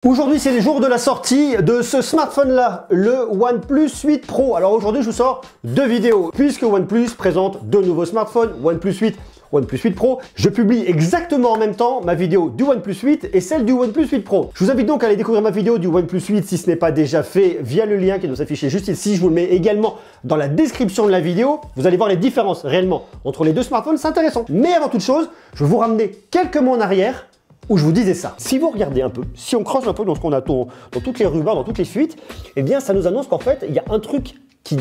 Aujourd'hui, c'est le jour de la sortie de ce smartphone-là, le OnePlus 8 Pro. Alors aujourd'hui, je vous sors deux vidéos, puisque OnePlus présente deux nouveaux smartphones, OnePlus 8, OnePlus 8 Pro. Je publie exactement en même temps ma vidéo du OnePlus 8 et celle du OnePlus 8 Pro. Je vous invite donc à aller découvrir ma vidéo du OnePlus 8 si ce n'est pas déjà fait via le lien qui doit s'afficher juste ici. Je vous le mets également dans la description de la vidéo. Vous allez voir les différences réellement entre les deux smartphones, c'est intéressant. Mais avant toute chose, je vais vous ramener quelques mois en arrière où je vous disais ça. Si vous regardez un peu, si on creuse un peu dans ce qu'on a dans toutes les rumeurs, dans toutes les fuites, eh bien ça nous annonce qu'en fait, il y a un truc qui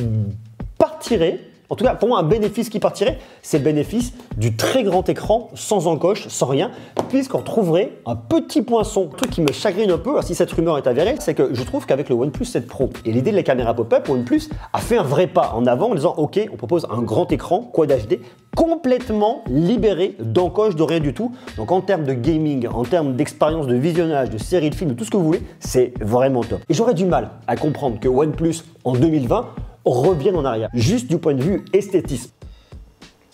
partirait, en tout cas pour moi un bénéfice qui partirait, c'est le bénéfice du très grand écran, sans encoche, sans rien, puisqu'on trouverait un petit poinçon. Un truc qui me chagrine un peu, alors si cette rumeur est avérée, c'est que je trouve qu'avec le OnePlus 7 Pro et l'idée de la caméra pop-up, OnePlus a fait un vrai pas en avant en disant ok, on propose un grand écran Quad HD complètement libéré d'encoche, de rien du tout. Donc en termes de gaming, en termes d'expérience de visionnage, de séries de films, de tout ce que vous voulez, c'est vraiment top. Et j'aurais du mal à comprendre que OnePlus en 2020 revienne en arrière, juste du point de vue esthétisme.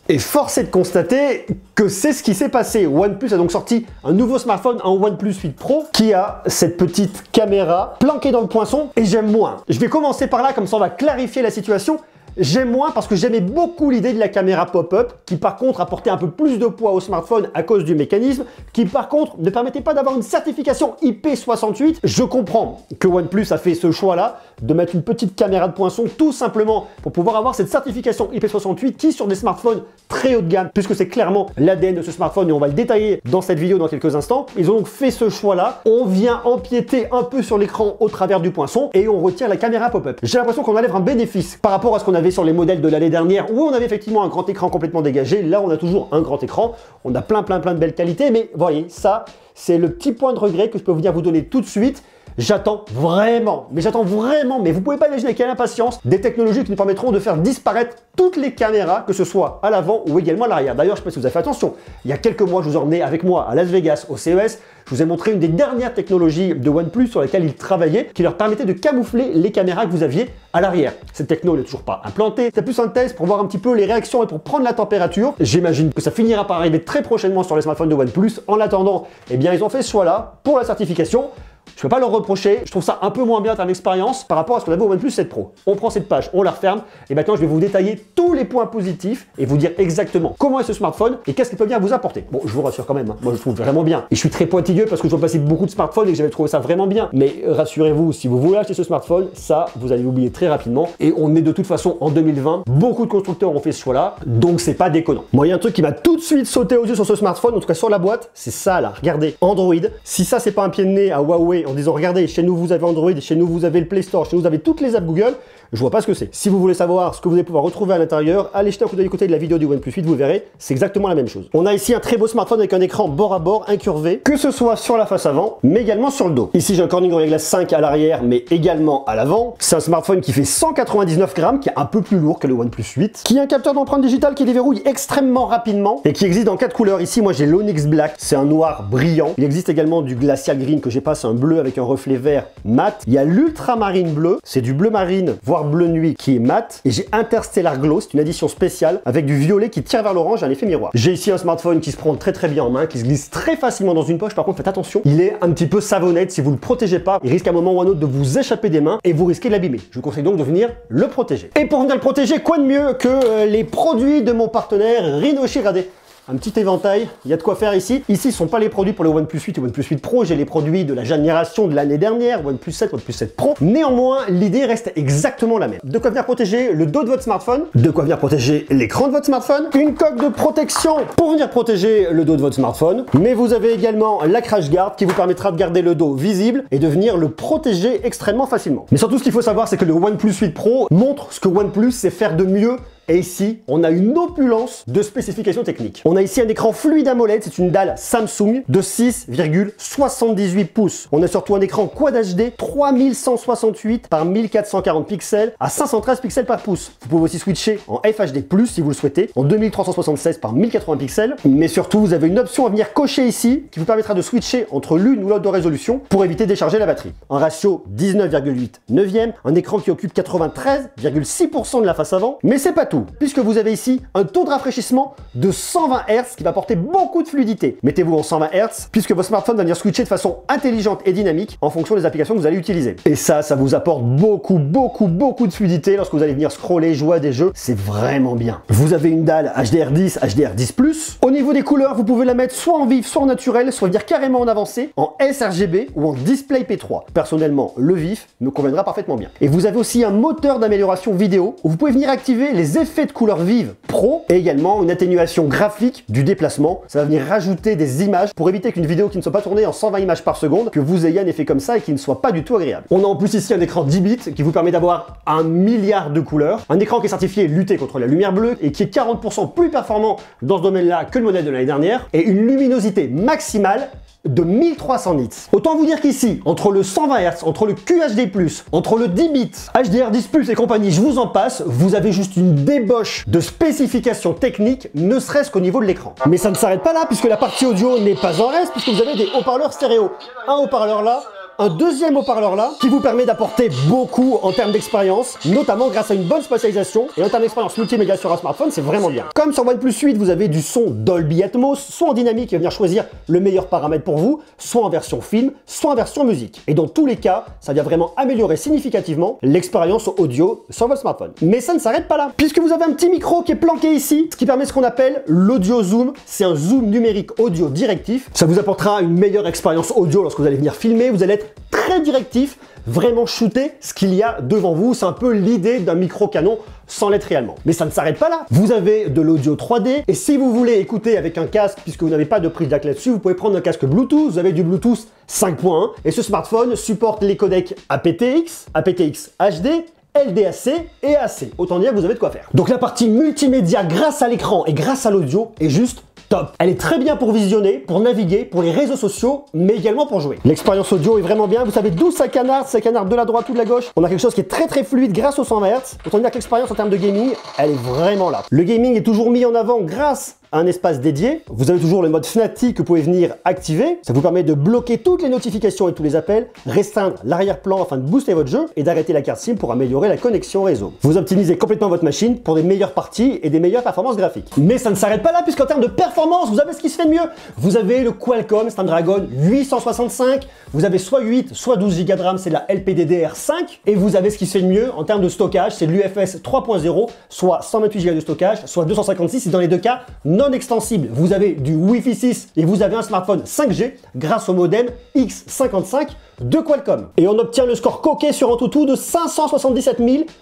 Et force est de constater que c'est ce qui s'est passé. OnePlus a donc sorti un nouveau smartphone, un OnePlus 8 Pro, qui a cette petite caméra planquée dans le poinçon, et j'aime moins. Je vais commencer par là, comme ça on va clarifier la situation. J'aime moins parce que j'aimais beaucoup l'idée de la caméra pop-up qui par contre apportait un peu plus de poids au smartphone à cause du mécanisme, qui par contre ne permettait pas d'avoir une certification IP68. Je comprends que OnePlus a fait ce choix-là de mettre une petite caméra de poinçon tout simplement pour pouvoir avoir cette certification IP68 qui sur des smartphones très haut de gamme, puisque c'est clairement l'ADN de ce smartphone et on va le détailler dans cette vidéo dans quelques instants. Ils ont donc fait ce choix-là. On vient empiéter un peu sur l'écran au travers du poinçon et on retire la caméra pop-up. J'ai l'impression qu'on enlève un bénéfice par rapport à ce qu'on avait sur les modèles de l'année dernière où on avait effectivement un grand écran complètement dégagé. Là, on a toujours un grand écran. On a plein de belles qualités, mais voyez, ça, c'est le petit point de regret que je peux venir vous donner tout de suite. J'attends vraiment, mais vous pouvez pas imaginer quelle impatience des technologies qui nous permettront de faire disparaître toutes les caméras, que ce soit à l'avant ou également à l'arrière. D'ailleurs, je ne sais pas si vous avez fait attention, il y a quelques mois, je vous ai emmené avec moi à Las Vegas, au CES, je vous ai montré une des dernières technologies de OnePlus sur lesquelles ils travaillaient, qui leur permettait de camoufler les caméras que vous aviez à l'arrière. Cette techno n'est toujours pas implantée, c'est plus un test pour voir un petit peu les réactions et pour prendre la température. J'imagine que ça finira par arriver très prochainement sur les smartphones de OnePlus. En attendant, eh bien, ils ont fait ce choix-là pour la certification. Je ne peux pas leur reprocher, je trouve ça un peu moins bien en termes d'expérience par rapport à ce qu'on avait au OnePlus 7 Pro. On prend cette page, on la referme, et maintenant je vais vous détailler tous les points positifs et vous dire exactement comment est ce smartphone et qu'est-ce qu'il peut bien vous apporter. Bon, je vous rassure quand même, hein, moi je le trouve vraiment bien. Et je suis très pointilleux parce que je vois passer beaucoup de smartphones et que j'avais trouvé ça vraiment bien. Mais rassurez-vous, si vous voulez acheter ce smartphone, ça, vous allez l'oublier très rapidement. Et on est de toute façon en 2020, beaucoup de constructeurs ont fait ce choix-là, donc c'est pas déconnant. Moi, il y a un truc qui m'a tout de suite sauté aux yeux sur ce smartphone, en tout cas sur la boîte, c'est ça là, regardez, Android. Si ça, c'est pas un pied de nez à Huawei en disant, regardez, chez nous vous avez Android, chez nous vous avez le Play Store, chez nous vous avez toutes les apps Google, je vois pas ce que c'est. Si vous voulez savoir ce que vous allez pouvoir retrouver à l'intérieur, allez jeter un coup d'œil du côté de la vidéo du OnePlus 8, vous verrez, c'est exactement la même chose. On a ici un très beau smartphone avec un écran bord à bord, incurvé, que ce soit sur la face avant, mais également sur le dos. Ici j'ai un Corning Gorilla Glass 5 à l'arrière, mais également à l'avant. C'est un smartphone qui fait 199 grammes, qui est un peu plus lourd que le OnePlus 8, qui a un capteur d'empreinte digitale qui déverrouille extrêmement rapidement et qui existe dans 4 couleurs. Ici moi j'ai l'Onyx Black, c'est un noir brillant. Il existe également du Glacial Green que j'ai pas, c'est un bleu avec un reflet vert mat. Il y a l'Ultramarine bleu, c'est du bleu marine, voire bleu nuit qui est mat. Et j'ai Interstellar Glow, c'est une édition spéciale avec du violet qui tire vers l'orange, un effet miroir. J'ai ici un smartphone qui se prend très bien en main, qui se glisse très facilement dans une poche. Par contre, faites attention, il est un petit peu savonnette. Si vous le protégez pas, il risque à un moment ou à un autre de vous échapper des mains et vous risquez de l'abîmer. Je vous conseille donc de venir le protéger. Et pour venir le protéger, quoi de mieux que les produits de mon partenaire Rhinoshield. Un petit éventail, il y a de quoi faire ici. Ici, ce ne sont pas les produits pour le OnePlus 8 et OnePlus 8 Pro, j'ai les produits de la génération de l'année dernière, OnePlus 7, OnePlus 7 Pro. Néanmoins, l'idée reste exactement la même. De quoi venir protéger le dos de votre smartphone, de quoi venir protéger l'écran de votre smartphone, une coque de protection pour venir protéger le dos de votre smartphone, mais vous avez également la crash guard qui vous permettra de garder le dos visible et de venir le protéger extrêmement facilement. Mais surtout, ce qu'il faut savoir, c'est que le OnePlus 8 Pro montre ce que OnePlus sait faire de mieux. Et ici, on a une opulence de spécifications techniques. On a ici un écran fluide AMOLED, c'est une dalle Samsung de 6,78 pouces. On a surtout un écran Quad HD 3168 par 1440 pixels à 513 pixels par pouce. Vous pouvez aussi switcher en FHD+, si vous le souhaitez, en 2376 par 1080 pixels. Mais surtout, vous avez une option à venir cocher ici qui vous permettra de switcher entre l'une ou l'autre de résolution pour éviter de décharger la batterie. Un ratio 19,8 neuvième, un écran qui occupe 93,6% de la face avant, mais c'est pas tout. tout, puisque vous avez ici un taux de rafraîchissement de 120 Hz qui va apporter beaucoup de fluidité. Mettez-vous en 120 Hz, puisque votre smartphone va venir switcher de façon intelligente et dynamique en fonction des applications que vous allez utiliser. Et ça vous apporte beaucoup de fluidité lorsque vous allez venir scroller, jouer à des jeux. C'est vraiment bien. Vous avez une dalle HDR10, HDR10+. Au niveau des couleurs, vous pouvez la mettre soit en vif, soit en naturel, soit venir carrément en avancé, en sRGB ou en Display P3. Personnellement, le vif me conviendra parfaitement bien. Et vous avez aussi un moteur d'amélioration vidéo où vous pouvez venir activer les effets de couleurs vives pro et également une atténuation graphique du déplacement. Ça va venir rajouter des images pour éviter qu'une vidéo qui ne soit pas tournée en 120 images par seconde, que vous ayez un effet comme ça et qui ne soit pas du tout agréable. On a en plus ici un écran 10 bits qui vous permet d'avoir 1 milliard de couleurs. Un écran qui est certifié lutter contre la lumière bleue et qui est 40% plus performant dans ce domaine-là que le modèle de l'année dernière. Et une luminosité maximale de 1300 nits. Autant vous dire qu'ici, entre le 120 Hz, entre le QHD+, entre le 10 bits, HDR10+, et compagnie, je vous en passe, vous avez juste une débauche de spécifications techniques, ne serait-ce qu'au niveau de l'écran. Mais ça ne s'arrête pas là, puisque la partie audio n'est pas en reste, puisque vous avez des haut-parleurs stéréo. Un haut-parleur là, un deuxième haut-parleur là, qui vous permet d'apporter beaucoup en termes d'expérience, notamment grâce à une bonne spatialisation, et en termes d'expérience multimédia sur un smartphone, c'est vraiment bien. Comme sur OnePlus 8, vous avez du son Dolby Atmos, soit en dynamique, qui va venir choisir le meilleur paramètre pour vous, soit en version film, soit en version musique. Et dans tous les cas, ça vient vraiment améliorer significativement l'expérience audio sur votre smartphone. Mais ça ne s'arrête pas là, puisque vous avez un petit micro qui est planqué ici, ce qui permet ce qu'on appelle l'audio zoom. C'est un zoom numérique audio directif. Ça vous apportera une meilleure expérience audio lorsque vous allez venir filmer, vous allez être très directif, vraiment shooter ce qu'il y a devant vous. C'est un peu l'idée d'un micro canon sans l'être réellement. Mais ça ne s'arrête pas là. Vous avez de l'audio 3D et si vous voulez écouter avec un casque, puisque vous n'avez pas de prise jack là-dessus, vous pouvez prendre un casque Bluetooth. Vous avez du Bluetooth 5.1 et ce smartphone supporte les codecs aptX, aptX HD, LDAC et AC. Autant dire que vous avez de quoi faire. Donc la partie multimédia grâce à l'écran et grâce à l'audio est juste top. Elle est très bien pour visionner, pour naviguer, pour les réseaux sociaux, mais également pour jouer. L'expérience audio est vraiment bien. Vous avez 12 ça canarde de la droite ou de la gauche. On a quelque chose qui est très fluide grâce aux 100 Hz. Autant dire que l'expérience en termes de gaming, elle est vraiment là. Le gaming est toujours mis en avant grâce à un espace dédié. Vous avez toujours le mode Fnatic que vous pouvez venir activer. Ça vous permet de bloquer toutes les notifications et tous les appels, restreindre l'arrière-plan afin de booster votre jeu et d'arrêter la carte SIM pour améliorer la connexion réseau. Vous optimisez complètement votre machine pour des meilleures parties et des meilleures performances graphiques. Mais ça ne s'arrête pas là, puisqu'en termes de performance, vous avez ce qui se fait de mieux. Vous avez le Qualcomm Snapdragon 865. Vous avez soit 8, soit 12 Go de RAM, c'est de la LPDDR5. Et vous avez ce qui se fait de mieux en termes de stockage, c'est l'UFS 3.0, soit 128 Go de stockage, soit 256, et dans les deux cas, non extensible. Vous avez du Wi-Fi 6 et vous avez un smartphone 5G grâce au modem X55 de Qualcomm. Et on obtient le score coquet sur Antutu de 577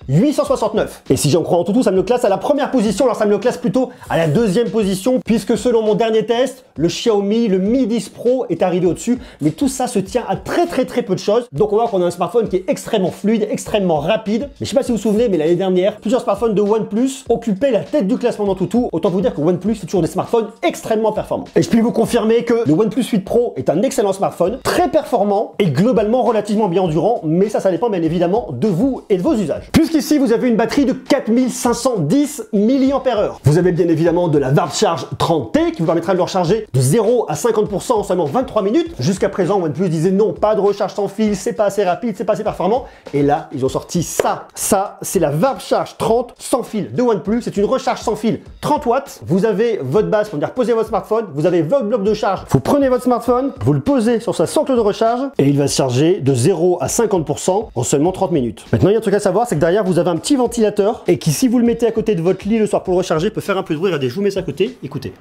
869. Et si j'en crois Antutu, ça me le classe à la première position, alors ça me le classe plutôt à la deuxième position, puisque selon mon dernier test, le Xiaomi, le Mi 10 Pro est arrivé au-dessus, mais tout ça se tient à très peu de choses. Donc on voit qu'on a un smartphone qui est extrêmement fluide, extrêmement rapide. Mais je sais pas si vous vous souvenez, mais l'année dernière, plusieurs smartphones de OnePlus occupaient la tête du classement d'Antutu. Autant vous dire que OnePlus c'est toujours des smartphones extrêmement performants. Et je peux vous confirmer que le OnePlus 8 Pro est un excellent smartphone, très performant et globalement relativement bien endurant, mais ça dépend bien évidemment de vous et de vos usages. Puisqu'ici vous avez une batterie de 4510 mAh. Vous avez bien évidemment de la Warp Charge 30T qui vous permettra de le recharger de 0 à 50% en seulement 23 minutes. Jusqu'à présent, OnePlus disait non, pas de recharge sans fil, c'est pas assez rapide, c'est pas assez performant. Et là, ils ont sorti ça. Ça, c'est la Warp Charge 30 sans fil de OnePlus. C'est une recharge sans fil 30 watts. Vous avez votre base pour venir poser votre smartphone. Vous avez votre bloc de charge. Vous prenez votre smartphone, vous le posez sur sa socle de recharge et il va se charger de 0 à 50% en seulement 30 minutes. Maintenant, il y a un truc à savoir, c'est que derrière, vous avez un petit ventilateur et qui, si vous le mettez à côté de votre lit le soir pour le recharger, peut faire un peu de bruit. Regardez, je vous mets ça à côté. Écoutez.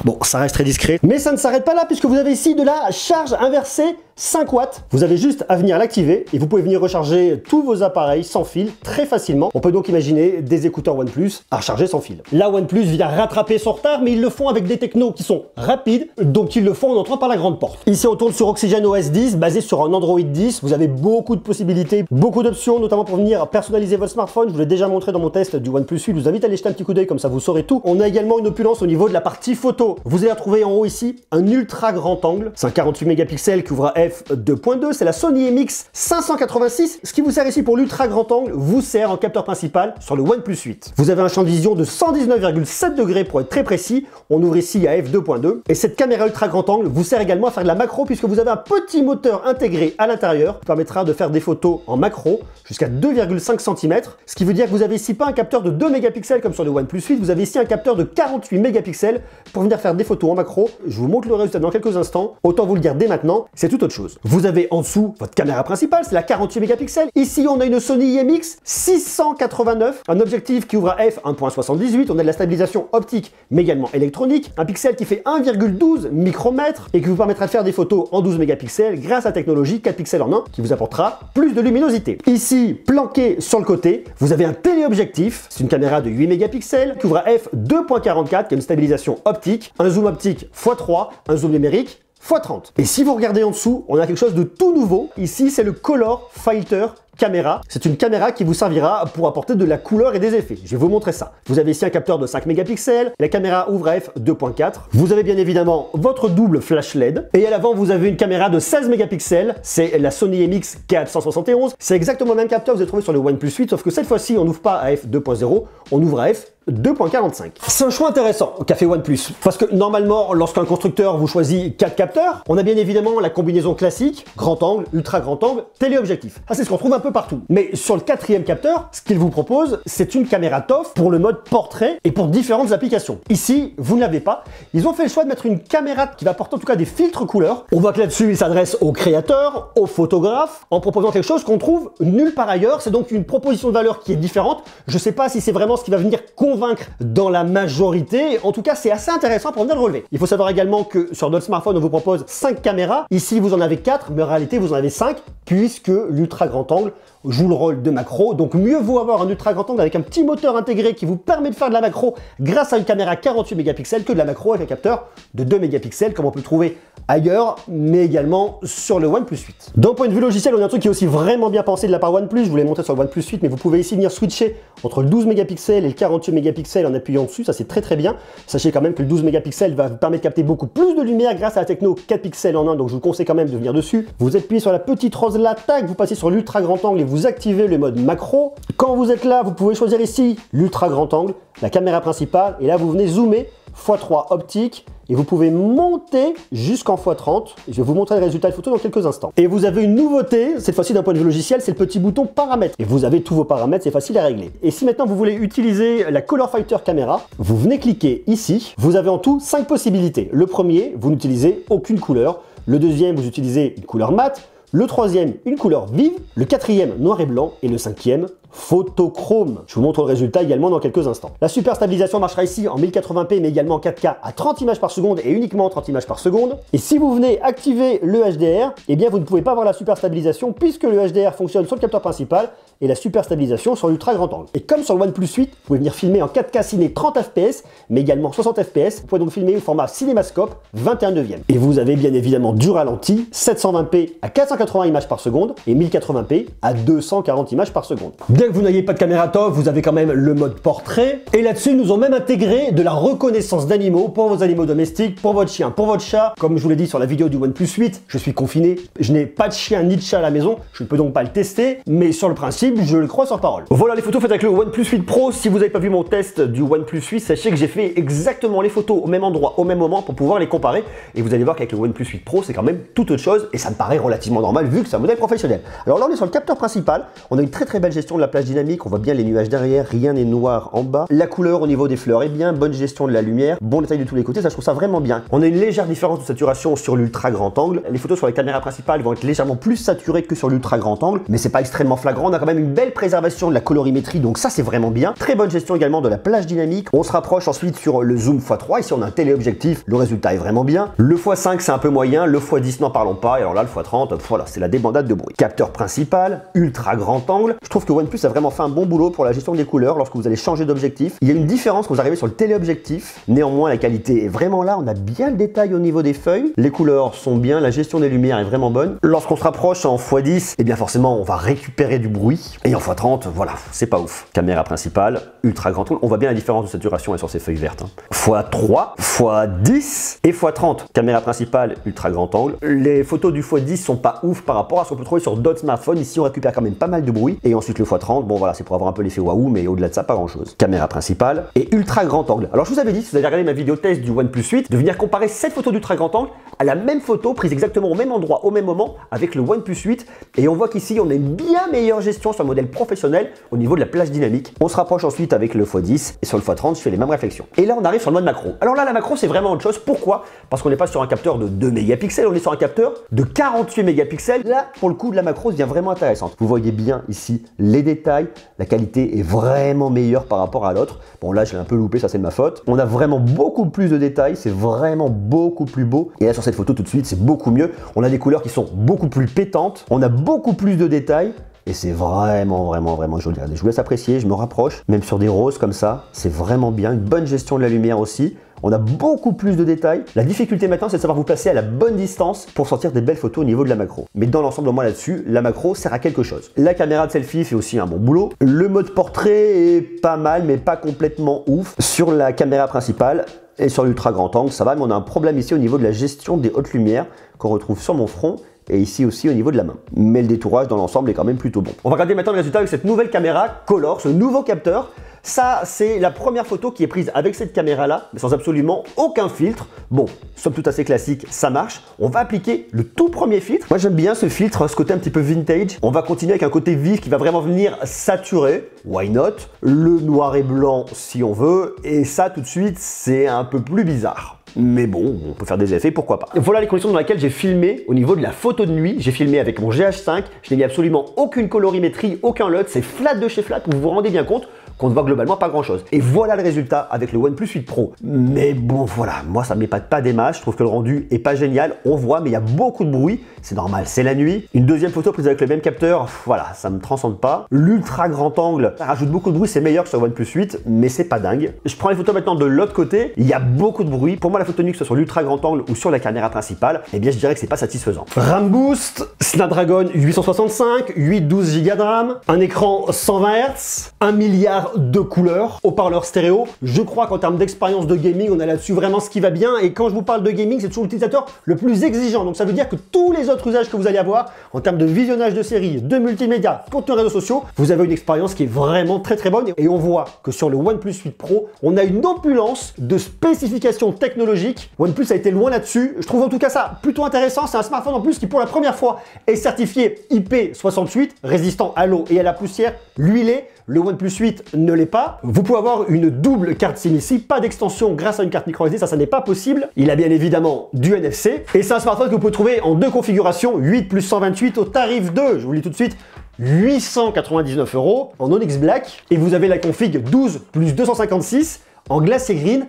Bon, ça reste très discret, mais ça ne s'arrête pas là puisque vous avez ici de la charge inversée 5 watts. Vous avez juste à venir l'activer et vous pouvez venir recharger tous vos appareils sans fil très facilement. On peut donc imaginer des écouteurs OnePlus à recharger sans fil. Là, OnePlus vient rattraper son retard, mais ils le font avec des technos qui sont rapides, donc ils le font en entrant par la grande porte. Ici, on tourne sur Oxygen OS 10, basé sur un Android 10. Vous avez beaucoup de possibilités, beaucoup d'options, notamment pour venir personnaliser votre smartphone. Je vous l'ai déjà montré dans mon test du OnePlus 8. Je vous invite à aller jeter un petit coup d'œil, comme ça vous saurez tout. On a également une opulence au niveau de la partie photo. Vous allez retrouver en haut ici un ultra grand angle. C'est un 48 mégapixels qui ouvrira f2.2, c'est la Sony MX 586. Ce qui vous sert ici pour l'ultra grand angle vous sert en capteur principal sur le OnePlus 8. Vous avez un champ de vision de 119,7 degrés pour être très précis. On ouvre ici à f2.2 et cette caméra ultra grand angle vous sert également à faire de la macro puisque vous avez un petit moteur intégré à l'intérieur qui permettra de faire des photos en macro jusqu'à 2,5 cm. Ce qui veut dire que vous avez ici pas un capteur de 2 mégapixels comme sur le OnePlus 8, vous avez ici un capteur de 48 mégapixels pour venir faire des photos en macro. Je vous montre le résultat dans quelques instants. Autant vous le dire dès maintenant, c'est tout autre chose. Vous avez en dessous votre caméra principale, c'est la 48 mégapixels. Ici, on a une Sony IMX 689, un objectif qui ouvre à f1.78. On a de la stabilisation optique, mais également électronique. Un pixel qui fait 1,12 micromètres et qui vous permettra de faire des photos en 12 mégapixels grâce à la technologie 4 pixels en 1 qui vous apportera plus de luminosité. Ici, planqué sur le côté, vous avez un téléobjectif. C'est une caméra de 8 mégapixels qui ouvre à f2.44, qui a une stabilisation optique, un zoom optique x3, un zoom numérique x30. Et si vous regardez en dessous, on a quelque chose de tout nouveau. Ici, c'est le Color Fighter caméra. C'est une caméra qui vous servira pour apporter de la couleur et des effets. Je vais vous montrer ça. Vous avez ici un capteur de 5 mégapixels. La caméra ouvre à f2.4. Vous avez bien évidemment votre double flash LED. Et à l'avant, vous avez une caméra de 16 mégapixels. C'est la Sony MX 471. C'est exactement le même capteur que vous avez trouvé sur le OnePlus 8, sauf que cette fois-ci, on n'ouvre pas à f2.0, on ouvre à f2.45. C'est un choix intéressant qu'a fait OnePlus, parce que normalement, lorsqu'un constructeur vous choisit 4 capteurs, on a bien évidemment la combinaison classique, grand angle, ultra grand angle, téléobjectif. Ça, c'est ce qu'on trouve un peu partout. Mais sur le 4e capteur, ce qu'il vous propose, c'est une caméra TOF pour le mode portrait et pour différentes applications. Ici, vous ne l'avez pas. Ils ont fait le choix de mettre une caméra qui va apporter en tout cas des filtres couleurs. On voit que là-dessus, il s'adresse aux créateurs, aux photographes, en proposant quelque chose qu'on trouve nulle part ailleurs. C'est donc une proposition de valeur qui est différente. Je ne sais pas si c'est vraiment ce qui va venir convaincre dans la majorité. En tout cas, c'est assez intéressant pour venir le relever. Il faut savoir également que sur notre smartphone, on vous propose 5 caméras. Ici, vous en avez 4, mais en réalité, vous en avez 5, puisque l'ultra grand angle joue le rôle de macro. Donc mieux vaut avoir un ultra grand angle avec un petit moteur intégré qui vous permet de faire de la macro grâce à une caméra 48 mégapixels que de la macro avec un capteur de 2 mégapixels comme on peut le trouver ailleurs, mais également sur le OnePlus 8. D'un point de vue logiciel, on a un truc qui est aussi vraiment bien pensé de la part OnePlus. Je vous l'ai montré sur le OnePlus 8, mais vous pouvez ici venir switcher entre le 12 mégapixels et le 48 mégapixels en appuyant dessus. Ça, c'est très très bien. Sachez quand même que le 12 mégapixels va vous permettre de capter beaucoup plus de lumière grâce à la techno 4 pixels en 1. Donc je vous conseille quand même de venir dessus. Vous appuyez sur la petite rose là, tac, vous passez sur l'ultra grand angle et vous activez le mode macro. Quand vous êtes là, vous pouvez choisir ici l'ultra grand angle, la caméra principale, et là vous venez zoomer x3 optique. Et vous pouvez monter jusqu'en x30. Je vais vous montrer le résultat de photo dans quelques instants. Et vous avez une nouveauté, cette fois-ci d'un point de vue logiciel, c'est le petit bouton paramètres. Et vous avez tous vos paramètres, c'est facile à régler. Et si maintenant vous voulez utiliser la Color Fighter caméra, vous venez cliquer ici. Vous avez en tout 5 possibilités. Le premier, vous n'utilisez aucune couleur. Le deuxième, vous utilisez une couleur mate. Le troisième, une couleur vive. Le quatrième, noir et blanc. Et le cinquième, photochrome. Je vous montre le résultat également dans quelques instants. La super stabilisation marchera ici en 1080p mais également en 4K à 30 images par seconde et uniquement 30 images par seconde. Et si vous venez activer le HDR, eh bien vous ne pouvez pas avoir la super stabilisation puisque le HDR fonctionne sur le capteur principal et la super stabilisation sur l'ultra grand angle. Et comme sur le OnePlus 8, vous pouvez venir filmer en 4K ciné 30 fps mais également 60 fps. Vous pouvez donc filmer au format cinémascope 21/9. Et vous avez bien évidemment du ralenti 720p à 480 images par seconde et 1080p à 240 images par seconde. Bien que vous n'ayez pas de caméra TOF, vous avez quand même le mode portrait. Et là-dessus, ils nous ont même intégré de la reconnaissance d'animaux pour vos animaux domestiques, pour votre chien, pour votre chat. Comme je vous l'ai dit sur la vidéo du OnePlus 8, je suis confiné, je n'ai pas de chien ni de chat à la maison, je ne peux donc pas le tester, mais sur le principe, je le crois sur parole. Voilà les photos faites avec le OnePlus 8 Pro. Si vous n'avez pas vu mon test du OnePlus 8, sachez que j'ai fait exactement les photos au même endroit, au même moment pour pouvoir les comparer. Et vous allez voir qu'avec le OnePlus 8 Pro, c'est quand même toute autre chose et ça me paraît relativement normal vu que c'est un modèle professionnel. Alors là, on est sur le capteur principal. On a une très belle gestion de la plage dynamique. On voit bien les nuages derrière, rien n'est noir en bas. La couleur au niveau des fleurs est bien, bonne gestion de la lumière, bon détail de tous les côtés, ça je trouve ça vraiment bien. On a une légère différence de saturation sur l'ultra grand angle. Les photos sur les caméras principales vont être légèrement plus saturées que sur l'ultra grand angle, mais c'est pas extrêmement flagrant. On a quand même une belle préservation de la colorimétrie, donc ça c'est vraiment bien. Très bonne gestion également de la plage dynamique. On se rapproche ensuite sur le zoom x3. Ici on a un téléobjectif, le résultat est vraiment bien. Le x5 c'est un peu moyen, le x10 n'en parlons pas, et alors là le x30, voilà, c'est la débandade de bruit. Capteur principal, ultra grand angle. Je trouve que OnePlus a vraiment fait un bon boulot pour la gestion des couleurs lorsque vous allez changer d'objectif. Il y a une différence quand vous arrivez sur le téléobjectif. Néanmoins, la qualité est vraiment là. On a bien le détail au niveau des feuilles. Les couleurs sont bien, la gestion des lumières est vraiment bonne. Lorsqu'on se rapproche en x10, eh bien forcément, on va récupérer du bruit. Et en x30, voilà, c'est pas ouf. Caméra principale, ultra grand angle. On voit bien la différence de saturation sur ces feuilles vertes. x3, x10 et x30. Caméra principale, ultra grand angle. Les photos du x10 sont pas ouf par rapport à ce qu'on peut trouver sur d'autres smartphones. Ici, on récupère quand même pas mal de bruit. Et ensuite, le x30, bon voilà, c'est pour avoir un peu l'effet waouh, mais au-delà de ça, pas grand-chose. Caméra principale et ultra grand angle. Alors, je vous avais dit, si vous avez regardé ma vidéo test du OnePlus 8, de venir comparer cette photo d'ultra grand angle à la même photo prise exactement au même endroit, au même moment, avec le OnePlus 8. Et on voit qu'ici, on a une bien meilleure gestion sur le modèle professionnel au niveau de la plage dynamique. On se rapproche ensuite avec le x10 et sur le x30, je fais les mêmes réflexions. Et là, on arrive sur le mode macro. Alors là, la macro, c'est vraiment autre chose. Pourquoi? Parce qu'on n'est pas sur un capteur de 2 mégapixels, on est sur un capteur de 48 mégapixels. Là, pour le coup, de la macro devient vraiment intéressante. Vous voyez bien ici les détails. La qualité est vraiment meilleure par rapport à l'autre. Bon, là, je l'ai un peu loupé, ça c'est de ma faute. On a vraiment beaucoup plus de détails. C'est vraiment beaucoup plus beau. Et là, sur cette photo, tout de suite, c'est beaucoup mieux. On a des couleurs qui sont beaucoup plus pétantes. On a beaucoup plus de détails. Et c'est vraiment joli. Je vous laisse apprécier, je me rapproche, même sur des roses comme ça, c'est vraiment bien, une bonne gestion de la lumière aussi. On a beaucoup plus de détails. La difficulté maintenant, c'est de savoir vous placer à la bonne distance pour sortir des belles photos au niveau de la macro. Mais dans l'ensemble, moi là-dessus, la macro sert à quelque chose. La caméra de selfie fait aussi un bon boulot. Le mode portrait est pas mal, mais pas complètement ouf. Sur la caméra principale et sur l'ultra grand angle, ça va, mais on a un problème ici au niveau de la gestion des hautes lumières qu'on retrouve sur mon front. Et ici aussi au niveau de la main. Mais le détourage dans l'ensemble est quand même plutôt bon. On va regarder maintenant le résultat avec cette nouvelle caméra Color, ce nouveau capteur. Ça, c'est la première photo qui est prise avec cette caméra-là, mais sans absolument aucun filtre. Bon, somme toute assez classique, ça marche. On va appliquer le tout premier filtre. Moi, j'aime bien ce filtre, ce côté un petit peu vintage. On va continuer avec un côté vif qui va vraiment venir saturer. Why not? Le noir et blanc si on veut. Et ça, tout de suite, c'est un peu plus bizarre. Mais bon, on peut faire des effets, pourquoi pas. Voilà les conditions dans lesquelles j'ai filmé au niveau de la photo de nuit. J'ai filmé avec mon GH5, je n'ai mis absolument aucune colorimétrie, aucun LUT, c'est flat de chez flat, vous vous rendez bien compte qu'on ne voit globalement pas grand chose. Et voilà le résultat avec le OnePlus 8 Pro. Mais bon, voilà, moi ça ne m'épate pas des masses, je trouve que le rendu est pas génial, on voit, mais il y a beaucoup de bruit, c'est normal, c'est la nuit. Une deuxième photo prise avec le même capteur, voilà, ça me transcende pas. L'ultra grand angle, ça rajoute beaucoup de bruit, c'est meilleur que sur le OnePlus 8, mais c'est pas dingue. Je prends les photos maintenant de l'autre côté, il y a beaucoup de bruit. Pour moi, la photo nuit, que ce soit sur l'ultra grand angle ou sur la caméra principale, eh bien je dirais que c'est pas satisfaisant. RAM boost, Snapdragon 865, 8/12 Go de RAM, un écran 120 Hz, 1 milliard de couleurs, haut-parleur stéréo. Je crois qu'en termes d'expérience de gaming, on a là-dessus vraiment ce qui va bien. Et quand je vous parle de gaming, c'est toujours l'utilisateur le plus exigeant. Donc ça veut dire que tous les autres usages que vous allez avoir en termes de visionnage de séries, de multimédia, contenu réseaux sociaux, vous avez une expérience qui est vraiment très bonne. Et on voit que sur le OnePlus 8 Pro, on a une opulence de spécifications technologiques. OnePlus a été loin là-dessus. Je trouve en tout cas ça plutôt intéressant. C'est un smartphone en plus qui pour la première fois est certifié IP68, résistant à l'eau et à la poussière, huilé. Le OnePlus 8 ne l'est pas. Vous pouvez avoir une double carte SIM ici, pas d'extension grâce à une carte microSD, ça n'est pas possible. Il a bien évidemment du NFC et c'est un smartphone que vous pouvez trouver en deux configurations, 8 plus 128 au tarif de, je vous le dis tout de suite, 899 € en Onyx Black et vous avez la config 12 plus 256 en Glacier Green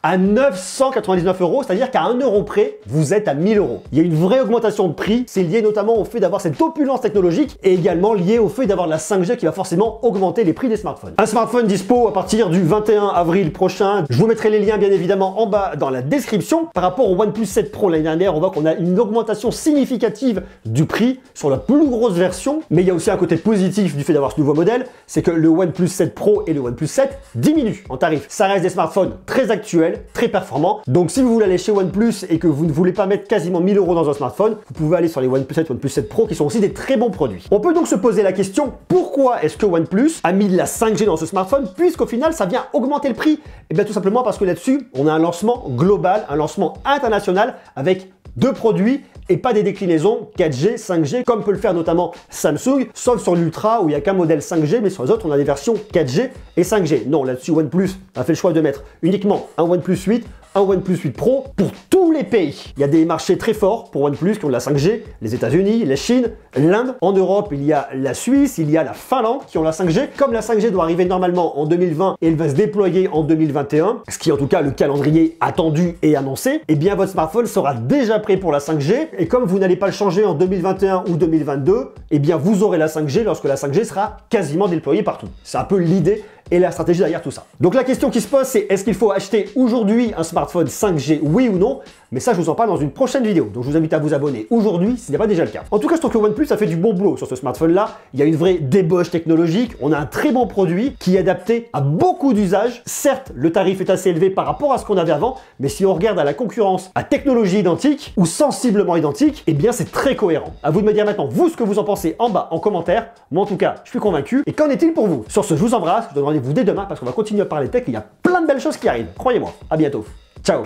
à 999 €, c'est-à-dire qu'à 1 € près, vous êtes à 1000 €. Il y a une vraie augmentation de prix, c'est lié notamment au fait d'avoir cette opulence technologique et également lié au fait d'avoir de la 5G qui va forcément augmenter les prix des smartphones. Un smartphone dispo à partir du 21 avril prochain. Je vous mettrai les liens bien évidemment en bas dans la description. Par rapport au OnePlus 7 Pro l'année dernière, on voit qu'on a une augmentation significative du prix sur la plus grosse version, mais il y a aussi un côté positif du fait d'avoir ce nouveau modèle, c'est que le OnePlus 7 Pro et le OnePlus 7 diminuent en tarif. Ça reste des smartphones très actuels, très performant. Donc si vous voulez aller chez OnePlus et que vous ne voulez pas mettre quasiment 1000 € dans un smartphone, vous pouvez aller sur les OnePlus 7, OnePlus 7 Pro qui sont aussi des très bons produits. On peut donc se poser la question, pourquoi est-ce que OnePlus a mis de la 5G dans ce smartphone puisqu'au final ça vient augmenter le prix? Et bien tout simplement parce que là-dessus, on a un lancement global, un lancement international avec deux produits et pas des déclinaisons 4G, 5G, comme peut le faire notamment Samsung, sauf sur l'Ultra où il n'y a qu'un modèle 5G, mais sur les autres, on a des versions 4G et 5G. Non, là-dessus, OnePlus a fait le choix de mettre uniquement un OnePlus 8, un OnePlus 8 Pro pour tous les pays. Il y a des marchés très forts pour OnePlus qui ont de la 5G, les États-Unis, la Chine, l'Inde. En Europe, il y a la Suisse, il y a la Finlande qui ont la 5G. Comme la 5G doit arriver normalement en 2020 et elle va se déployer en 2021, ce qui est en tout cas le calendrier attendu et annoncé, eh bien votre smartphone sera déjà prêt pour la 5G. Et comme vous n'allez pas le changer en 2021 ou 2022, eh bien vous aurez la 5G lorsque la 5G sera quasiment déployée partout. C'est un peu l'idée et la stratégie derrière tout ça. Donc la question qui se pose, c'est est-ce qu'il faut acheter aujourd'hui un smartphone 5G, oui ou non? Mais ça, je vous en parle dans une prochaine vidéo. Donc je vous invite à vous abonner aujourd'hui si ce n'est pas déjà le cas. En tout cas, je trouve que OnePlus a fait du bon boulot sur ce smartphone-là. Il y a une vraie débauche technologique. On a un très bon produit qui est adapté à beaucoup d'usages. Certes, le tarif est assez élevé par rapport à ce qu'on avait avant, mais si on regarde à la concurrence à technologie identique ou sensiblement identique, eh bien c'est très cohérent. À vous de me dire maintenant, vous, ce que vous en pensez en bas en commentaire. Moi, en tout cas, je suis convaincu. Et qu'en est-il pour vous? Sur ce, je vous embrasse. Je vous donne rendez-vous dès demain parce qu'on va continuer à parler tech. Il y a plein de belles choses qui arrivent. Croyez-moi. À bientôt. Ciao.